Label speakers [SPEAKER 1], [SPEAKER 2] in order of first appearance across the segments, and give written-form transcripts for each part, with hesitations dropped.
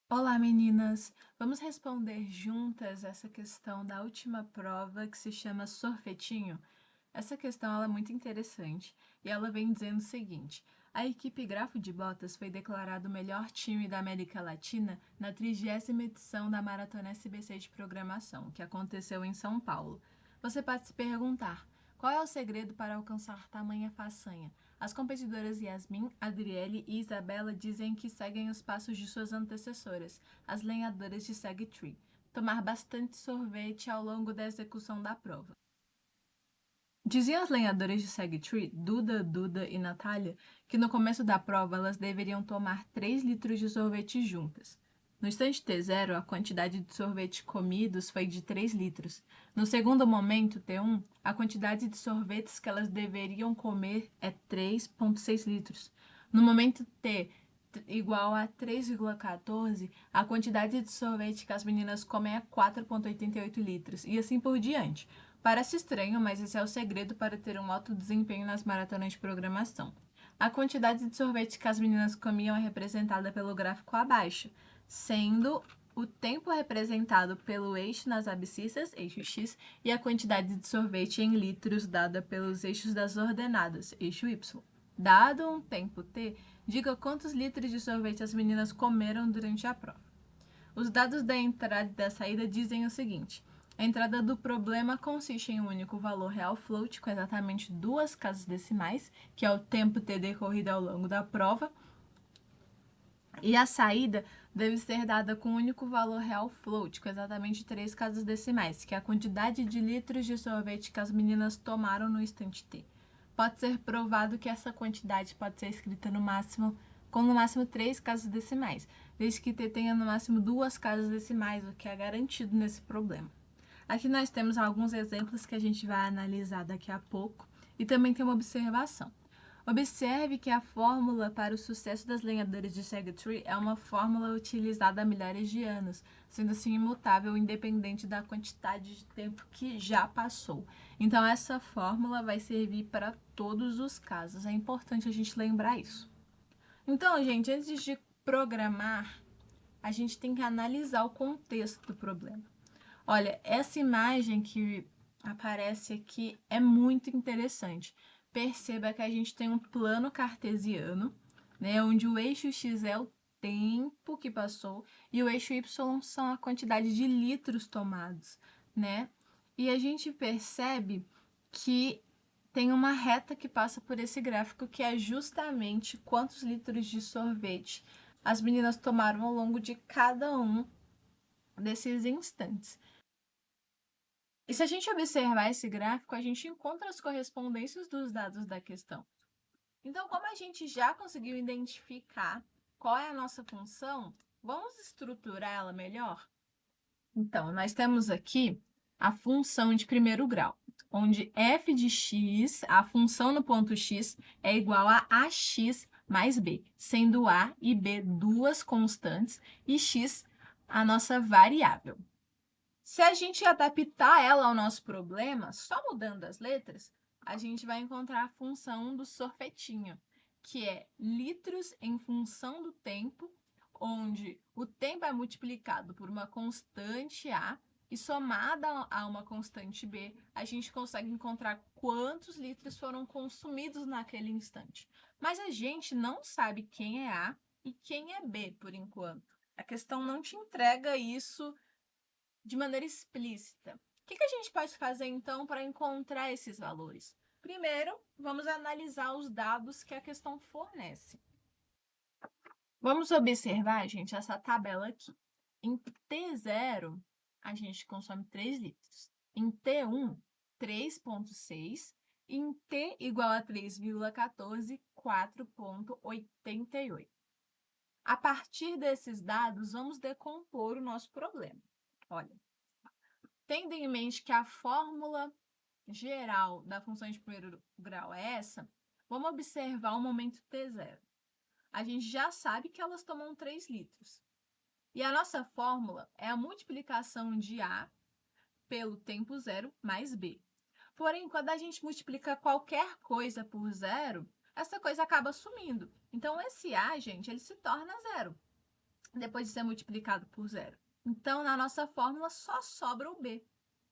[SPEAKER 1] Olá, meninas! Vamos responder juntas essa questão da última prova que se chama sorvetinho? Essa questão ela é muito interessante e ela vem dizendo o seguinte: a equipe Grafo de Botas foi declarado o melhor time da América Latina na 30ª edição da Maratona SBC de Programação, que aconteceu em São Paulo. Você pode se perguntar: qual é o segredo para alcançar tamanha façanha? As competidoras Yasmin, Adriele e Isabela dizem que seguem os passos de suas antecessoras, as lenhadoras de Sagtree. Tomar bastante sorvete ao longo da execução da prova. Diziam as lenhadoras de Sagtree, Duda e Natália, que no começo da prova elas deveriam tomar 3 litros de sorvete juntas. No instante T0, a quantidade de sorvete comidos foi de 3 litros. No segundo momento, T1, a quantidade de sorvetes que elas deveriam comer é 3,6 litros. No momento T igual a 3,14, a quantidade de sorvete que as meninas comem é 4,88 litros, e assim por diante. Parece estranho, mas esse é o segredo para ter um alto desempenho nas maratonas de programação. A quantidade de sorvete que as meninas comiam é representada pelo gráfico abaixo, sendo o tempo representado pelo eixo nas abscissas, eixo X, e a quantidade de sorvete em litros dada pelos eixos das ordenadas, eixo Y. Dado um tempo T, diga quantos litros de sorvete as meninas comeram durante a prova. Os dados da entrada e da saída dizem o seguinte: a entrada do problema consiste em um único valor real float com exatamente 2 casas decimais, que é o tempo T decorrido ao longo da prova, e a saída deve ser dada com um único valor real float, com exatamente 3 casas decimais, que é a quantidade de litros de sorvete que as meninas tomaram no instante T. Pode ser provado que essa quantidade pode ser escrita com no máximo 3 casas decimais, desde que T tenha no máximo 2 casas decimais, o que é garantido nesse problema. Aqui nós temos alguns exemplos que a gente vai analisar daqui a pouco e também tem uma observação. Observe que a fórmula para o sucesso das lenhadoras de Sagtree é uma fórmula utilizada há milhares de anos, sendo assim imutável, independente da quantidade de tempo que já passou. Então, essa fórmula vai servir para todos os casos. É importante a gente lembrar isso. Então, gente, antes de programar, a gente tem que analisar o contexto do problema. Olha, essa imagem que aparece aqui é muito interessante. Perceba que a gente tem um plano cartesiano, né, onde o eixo x é o tempo que passou e o eixo y são a quantidade de litros tomados, né? E a gente percebe que tem uma reta que passa por esse gráfico que é justamente quantos litros de sorvete as meninas tomaram ao longo de cada um desses instantes. E se a gente observar esse gráfico, a gente encontra as correspondências dos dados da questão. Então, como a gente já conseguiu identificar qual é a nossa função, vamos estruturar ela melhor? Então, nós temos aqui a função de primeiro grau, onde f de x, a função no ponto x, é igual a ax mais b, sendo a e b duas constantes e x a nossa variável. Se a gente adaptar ela ao nosso problema, só mudando as letras, a gente vai encontrar a função do sorvetinho, que é litros em função do tempo, onde o tempo é multiplicado por uma constante A e somada a uma constante B, a gente consegue encontrar quantos litros foram consumidos naquele instante. Mas a gente não sabe quem é A e quem é B por enquanto. A questão não te entrega isso de maneira explícita. O que a gente pode fazer então para encontrar esses valores? Primeiro, vamos analisar os dados que a questão fornece. Vamos observar, gente, essa tabela aqui. Em T0, a gente consome 3 litros. Em T1, 3,6. Em T igual a 3,14, 4,88. A partir desses dados, vamos decompor o nosso problema. Olha, tendo em mente que a fórmula geral da função de primeiro grau é essa, vamos observar o momento T0. A gente já sabe que elas tomam 3 litros. E a nossa fórmula é a multiplicação de A pelo tempo zero mais B. Porém, quando a gente multiplica qualquer coisa por zero, essa coisa acaba sumindo. Então, esse A, gente, ele se torna zero. depois de ser multiplicado por zero. Então, na nossa fórmula, só sobra o b.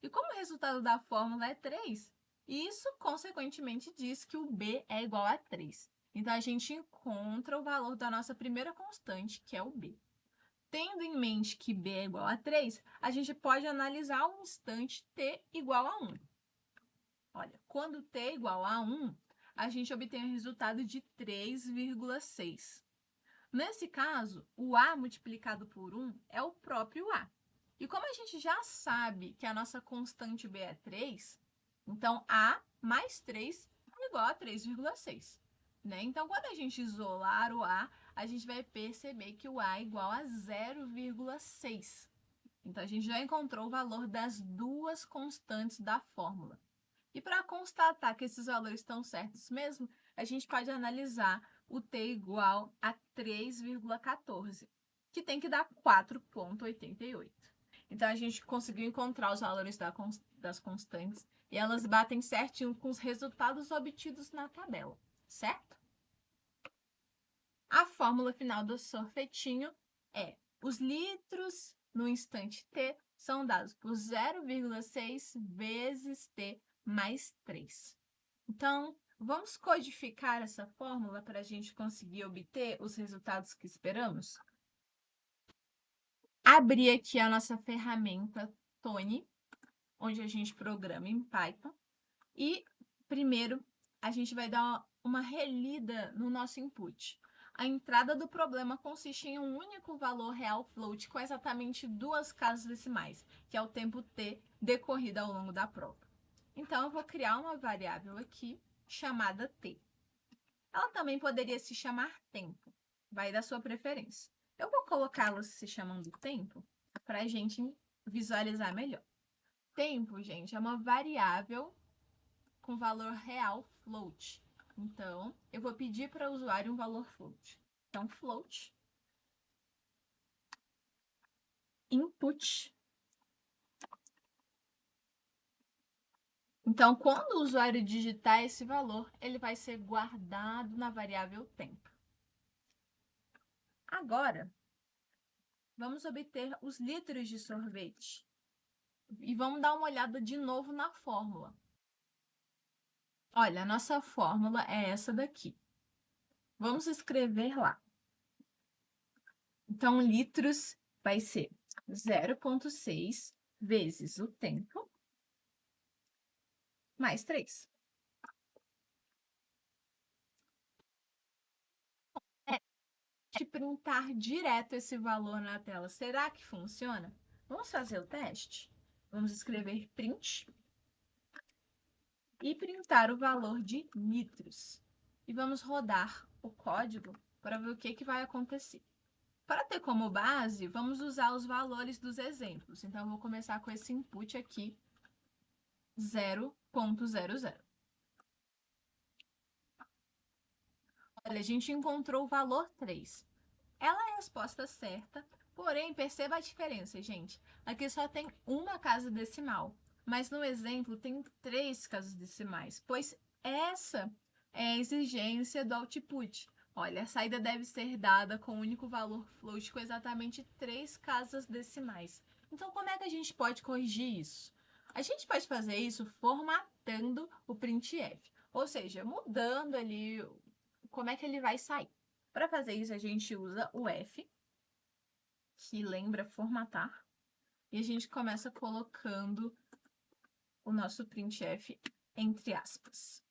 [SPEAKER 1] E como o resultado da fórmula é 3, isso, consequentemente, diz que o b é igual a 3. Então, a gente encontra o valor da nossa primeira constante, que é o b. Tendo em mente que b é igual a 3, a gente pode analisar um instante t igual a 1. Olha, quando t é igual a 1, a gente obtém o resultado de 3,6. Nesse caso, o a multiplicado por 1 é o próprio a. E como a gente já sabe que a nossa constante b é 3, então a mais 3 é igual a 3,6. Né? Então, quando a gente isolar o a gente vai perceber que o a é igual a 0,6. Então, a gente já encontrou o valor das duas constantes da fórmula. E para constatar que esses valores estão certos mesmo, a gente pode analisar o t igual a 3,14, que tem que dar 4,88. Então, a gente conseguiu encontrar os valores das constantes e elas batem certinho com os resultados obtidos na tabela, certo? A fórmula final do sorvetinho é: os litros no instante t são dados por 0,6 vezes t mais 3. Então, vamos codificar essa fórmula para a gente conseguir obter os resultados que esperamos? Abrir aqui a nossa ferramenta Tony, onde a gente programa em Python. E, primeiro, a gente vai dar uma relida no nosso input. A entrada do problema consiste em um único valor real float com exatamente duas casas decimais, que é o tempo t decorrido ao longo da prova. Então, eu vou criar uma variável aqui chamada t. Ela também poderia se chamar tempo, vai da sua preferência. Eu vou colocá-la se chamando tempo para a gente visualizar melhor. Tempo, gente, é uma variável com valor real float. Então, eu vou pedir para o usuário um valor float. Então, float input. Então, quando o usuário digitar esse valor, ele vai ser guardado na variável tempo. Agora, vamos obter os litros de sorvete. E vamos dar uma olhada de novo na fórmula. Olha, a nossa fórmula é essa daqui. Vamos escrever lá. Então, litros vai ser 0,6 vezes o tempo mais 3. De printar direto esse valor na tela, será que funciona? Vamos fazer o teste? Vamos escrever print e printar o valor de litros. E vamos rodar o código para ver o que vai acontecer. Para ter como base, vamos usar os valores dos exemplos. Então, eu vou começar com esse input aqui, 0,00. Olha, a gente encontrou o valor 3. Ela é a resposta certa, porém, perceba a diferença, gente. Aqui só tem uma casa decimal, mas no exemplo tem 3 casas decimais, pois essa é a exigência do output. Olha, a saída deve ser dada com o único valor float com exatamente 3 casas decimais. Então, como é que a gente pode corrigir isso? A gente pode fazer isso formatando o printf, ou seja, mudando ali como é que ele vai sair. Para fazer isso, a gente usa o F, que lembra formatar, e a gente começa colocando o nosso printf entre aspas.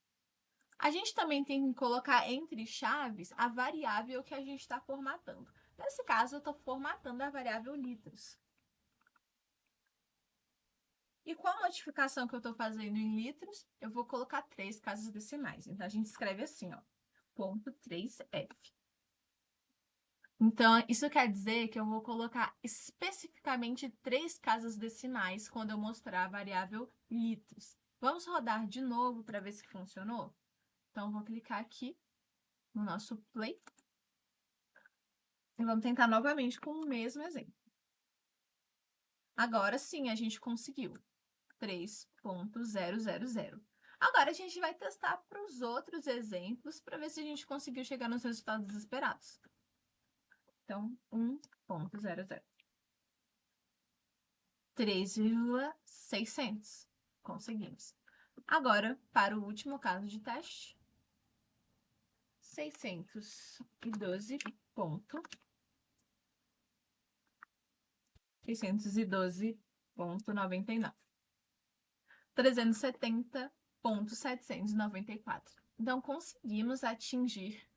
[SPEAKER 1] A gente também tem que colocar entre chaves a variável que a gente está formatando. Nesse caso, eu estou formatando a variável litros. E com a modificação que eu estou fazendo em litros, eu vou colocar 3 casas decimais. Então, a gente escreve assim, ó, ponto 3f. Então, isso quer dizer que eu vou colocar especificamente 3 casas decimais quando eu mostrar a variável litros. Vamos rodar de novo para ver se funcionou? Então, vou clicar aqui no nosso play. E vamos tentar novamente com o mesmo exemplo. Agora sim, a gente conseguiu 3,000. Agora, a gente vai testar para os outros exemplos para ver se a gente conseguiu chegar nos resultados esperados. Então, 1, 3,600. Conseguimos. Agora, para o último caso de teste, 612,99. 370,794. Então, conseguimos atingir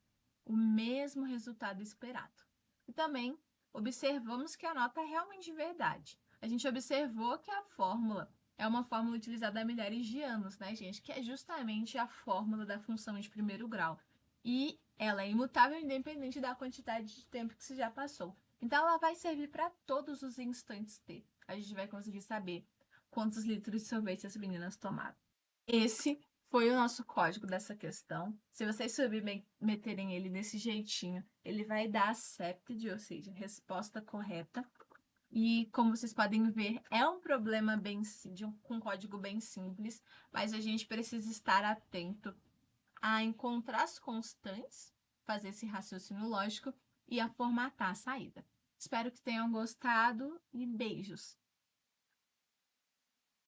[SPEAKER 1] o mesmo resultado esperado. E também observamos que a nota é realmente de verdade. A gente observou que a fórmula é uma fórmula utilizada há milhares de anos, né, gente? Que é justamente a fórmula da função de primeiro grau. E ela é imutável independente da quantidade de tempo que se já passou. Então, ela vai servir para todos os instantes T. A gente vai conseguir saber quantos litros de sorvete as meninas tomaram. Esse foi o nosso código dessa questão. Se vocês submeterem ele desse jeitinho, ele vai dar accepted, ou seja, resposta correta. E como vocês podem ver, é um problema com um código bem simples, mas a gente precisa estar atento a encontrar as constantes, fazer esse raciocínio lógico e a formatar a saída. Espero que tenham gostado e beijos!